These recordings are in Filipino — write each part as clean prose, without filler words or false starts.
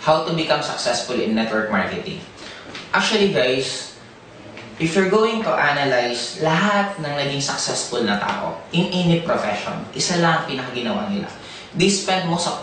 how to become successful in network marketing. Actually guys, if you're going to analyze lahat ng naging successful na tao in any profession, isa lang ang pinakaginawa nila. They spend most of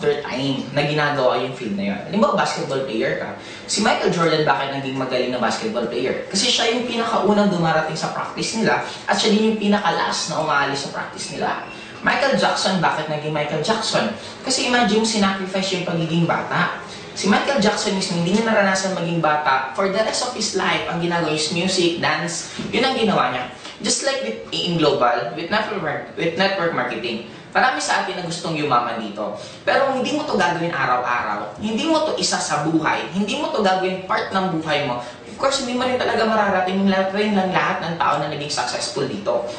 their time na ginagawa yung field na yun. Halimbawa, basketball player ka. Si Michael Jordan, bakit naging magaling na basketball player? Kasi siya yung pinakaunang dumarating sa practice nila at siya din yung pinaka-last na umaalis sa practice nila. Michael Jackson, bakit naging Michael Jackson? Kasi imagine, sinacrifice yung pagiging bata. Si Michael Jackson mismo, hindi niya naranasan maging bata. For the rest of his life, ang ginagawa is music, dance, yun ang ginawa niya. Just like in global, with network marketing. Marami sa atin na gustong yumaman dito. Pero hindi mo to gagawin araw-araw. Hindi mo to isa sa buhay. Hindi mo to gagawin part ng buhay mo. Of course, hindi mo rin talaga mararating lang lahat ng tao na naging successful dito.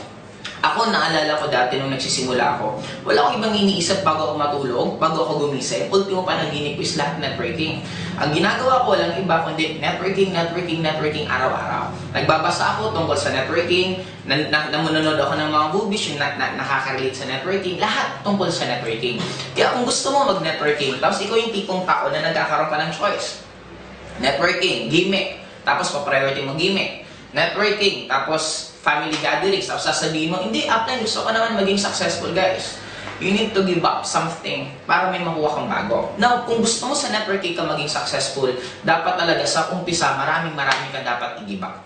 Ako, naalala ko dati nung nagsisimula ako, wala akong ibang iniisip bago ako matulog, bago ako gumising. Ultimo panaginip ko is lahat networking. Ang ginagawa ko walang iba kundi networking araw-araw. Nagbabasa ako tungkol sa networking, namunood ako ng mga movies yung nakaka-relate sa networking, lahat tungkol sa networking. Kaya kung gusto mo mag-networking, tapos ikaw yung tipong tao na nagkakaroon ka ng choice. Networking, gimmick, tapos pa-priority mo gimmick. Networking, tapos family gatherings, tapos sasabihin mo, hindi, upline, gusto ko naman maging successful, guys. You need to give up something para may makuha kang bago. Now, kung gusto mo sa networking ka maging successful, dapat talaga sa umpisa, maraming ka dapat i-give up.